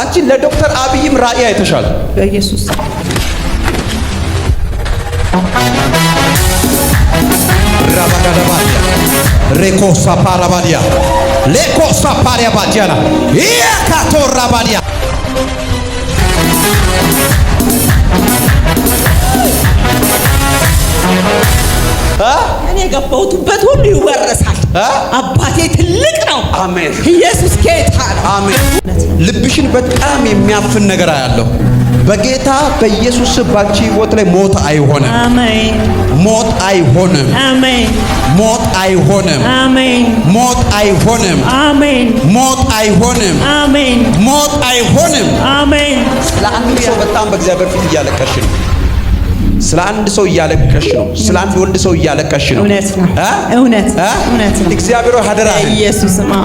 አንቺ ለዶክተር አብይም ራእይ አይተሻል በኢየሱስ ራባዳባዲያ ሬኮሳ ፓራባዲያ ሌኮሳ ፓሪያባዲያና ያካቶራባዲያ እኔ ገባሁበት ሁሉ ይወረሳል። አባቴ ትልቅ ነው። አሜን። ኢየሱስ ጌታ ነው። አሜን። ልብሽን በጣም የሚያፍን ነገር አያለው። በጌታ በኢየሱስ ባንቺ ህይወት ላይ ሞት አይሆንም። አሜን። ሞት አይሆንም። አሜን። ሞት አይሆንም። አሜን። ሞት አይሆንም። አሜን። ሞት አይሆንም። አሜን። ሞት አይሆንም። አሜን። ለአንድ ሰው በጣም በእግዚአብሔር ፊት እያለቀሽ ነው። ስለ አንድ ሰው እያለቀሽ ነው። ስለ አንድ ወንድ ሰው እያለቀሽ ነው። እውነት ነው። እውነት ነው። እግዚአብሔር ሀደራ ኢየሱስ ማ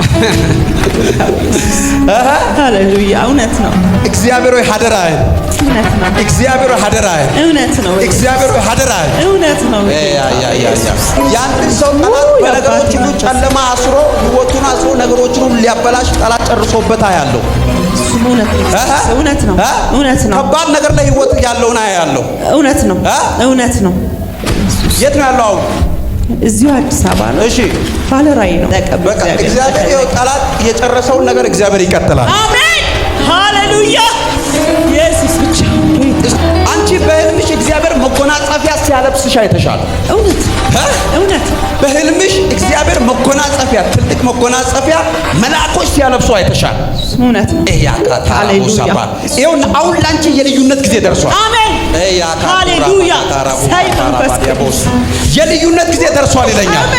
ሃሌሉያ። እውነት ነው። እግዚአብሔር ሀደራ እውነት ነው። እግዚአብሔር ሀደራ እውነት ነው። እግዚአብሔር ሀደራ እውነት ነው። ያን ሰው ጠላት በነገሮች ሁሉ ጨለማ አስሮ ህይወቱን አስሮ ነገሮችን ሁሉ ሊያበላሽ ጠላት ጨርሶበታ ያለው እውነት ነው። እውነት ነው። ከባድ ነገር ላይ ህይወት ያለውና ያለው እውነት ነው። እውነት ነው። የት ነው ያለው? እዚሁ አዲስ አበባ ነው። እሺ ባለ ራእይ ነው። በቃ እግዚአብሔር ጠላት የጨረሰውን ነገር እግዚአብሔር ይቀጥላል። አሜን ሃሌሉያ። ኢየሱስ ብቻ አንቺ በህልምሽ እግዚአብሔር መጎናጸፊያ ሲያለብስሽ አይተሻል። እውነት እውነት። በህልምሽ እግዚአብሔር መጎናጸፊያ ትልቅ መጎናጸፊያ መልአኮች ሲያለብሱ አይተሻል። እውነት ሃሌሉያ። ይኸውና አሁን ላንቺ የልዩነት ጊዜ ደርሷል። አሜን ሃሌሉያ። የልዩነት ጊዜ ደርሷል ይለኛል።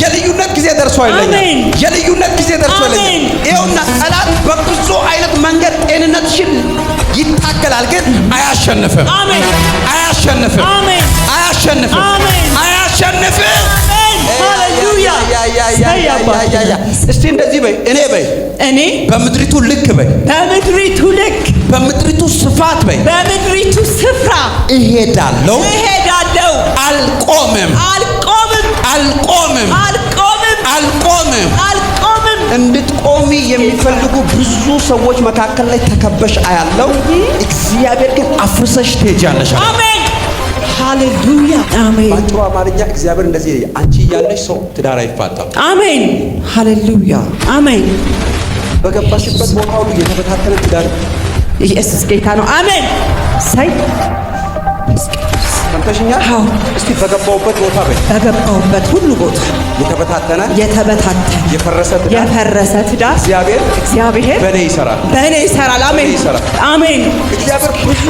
የልዩነት ጊዜ ደርሷል ይለኛል። የልዩነት ጊዜ ደርሷል ይለኛል። ይኸውና ጠላት በብዙ አይነት መንገድ ጤንነትሽን ይታገላል፣ ግን አያሸንፍም። አሜን አያሸንፍም። አሜን አያሸንፍም። አሜን አያሸንፍም። ሃሌሉያ። እስቲ እንደዚህ በይ፣ እኔ በምድሪቱ ልክ በይ፣ በምድሪቱ ልክ፣ በምድሪቱ ስፋት በይ፣ በምድሪቱ ስፍራ እሄዳለሁ፣ አልቆምም፣ አልቆምም። እንድትቆሚ የሚፈልጉ ብዙ ሰዎች መካከል ላይ ተከበሽ አያለው። እግዚአብሔር ግን አፍርሰሽ ትሄጃለሽ። አሜን ሃሌሉያ። አሜን። ባጭሩ አማርኛ እግዚአብሔር እንደዚህ አንቺ ያለሽ ሰው ትዳር አይፋታም። አሜን ሃሌሉያ። አሜን። በገባሽበት ቦታ ሁሉ የተበታተነ ትዳር ኢየሱስ ጌታ ነው። አሜን ሳይ ሰምተሽኛል? አዎ። እስቲ በገባውበት ቦታ በይ፣ በገባውበት ሁሉ ቦታ የተበታተነ የፈረሰ ትዳር እግዚአብሔር በእኔ ይሰራል። አሜን አሜን። እግዚአብሔር ብዙ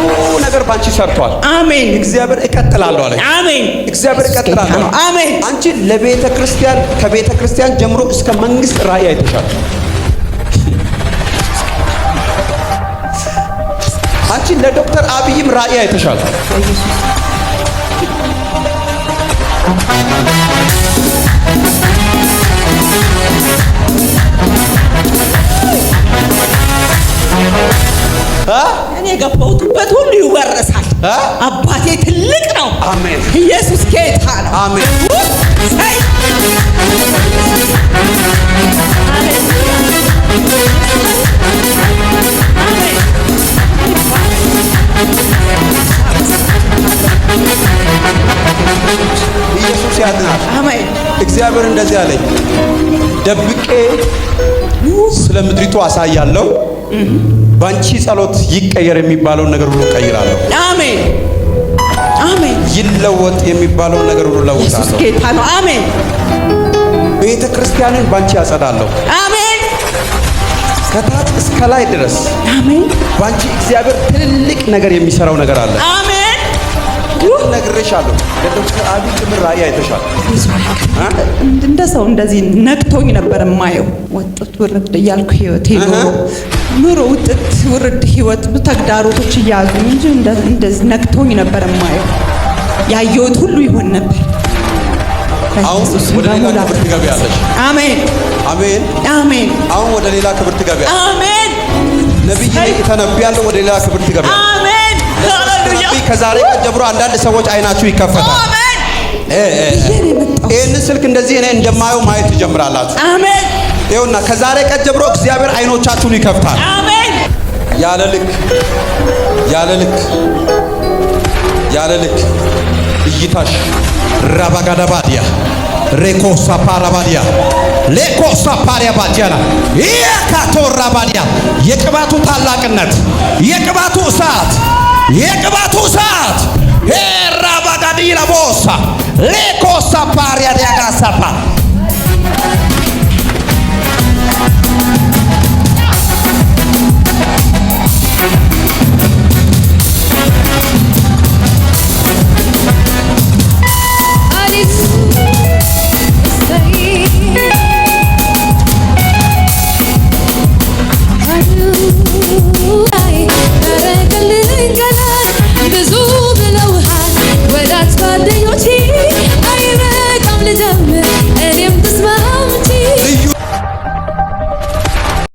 ነገር ባንቺ ሰርቷል። አሜን። እግዚአብሔር እቀጥላለሁ አለ። አሜን። እግዚአብሔር እቀጥላለሁ። አሜን። አንቺ ለቤተ ክርስቲያን ከቤተ ክርስቲያን ጀምሮ እስከ መንግስት ራእይ አይተሻል። አንቺ ለዶክተር አብይም ራእይ አይተሻል። እኔ ገባሁበት ሁሉ ይወረሳል። አባቴ ትልቅ ነው። አሜን። ኢየሱስ ጌታ ነው። አሜን። ኢየሱስ ያድናል። አሜን። እግዚአብሔር እንደዚህ አለኝ፣ ደብቄ ስለ ምድሪቱ አሳያለሁ፣ ባንቺ ጸሎት ይቀየር የሚባለውን ነገር ሁሉ ቀይራለሁ። አሜን አሜን። ይለወጥ የሚባለውን ነገር ሁሉ ለውጣለሁ። ኢየሱስ ጌታ ነው። አሜን። ቤተ ክርስቲያንን ባንቺ ያጸዳለሁ። አሜን። ከታች እስከ ላይ ድረስ አሜን። ባንቺ እግዚአብሔር ትልቅ ነገር የሚሰራው ነገር አለ። አሜን። ነግሬሻለሁ። ለዶክተር አብይ ጭምር ራእይ አይተሻል። እንደ ሰው እንደዚህ ነክቶኝ ነበር የማየው። ወጥት ውርድ እያልኩ ህይወት ኑሮ ውጥት ውርድ ህይወት ተግዳሮቶች እያዙኝ እንጂ እንደዚህ ነክቶኝ ነበር የማየው። ያየሁት ሁሉ ይሆን ነበር። አሁን ወደ ሌላ ክብር ትገቢያለሽ። አሜን አሜን አሜን። አሁን ወደ ሌላ ክብር ትገቢያለሽ። አሜን። ነብይ ተነብያለሁ። ወደ ሌላ ክብር ትገቢያለሽ። አሜን ሃሌሉያ። ከዛሬ ቀን ጀምሮ አንዳንድ ሰዎች አይናችሁ ይከፈታል። አሜን። ይሄን ስልክ እንደዚህ እኔ እንደማየው ማየት ትጀምራላችሁ። አሜን። ይኸውና ከዛሬ ቀን ጀምሮ እግዚአብሔር አይኖቻችሁን ይከፍታል። አሜን። ያለ ልክ ያለ ልክ ያለ ልክ እይታሽ ራባጋዳባዲያ ሬኮሳ ፓራባዲያ ሌኮሳ ፓሪያ ባዲያና የካቶራ ባዲያ የቅባቱ ታላቅነት የቅባቱ እሳት የቅባቱ እሳት ራባጋዲ ለቦሳ ሌኮሳ ፓሪያ ዲያጋሳፓ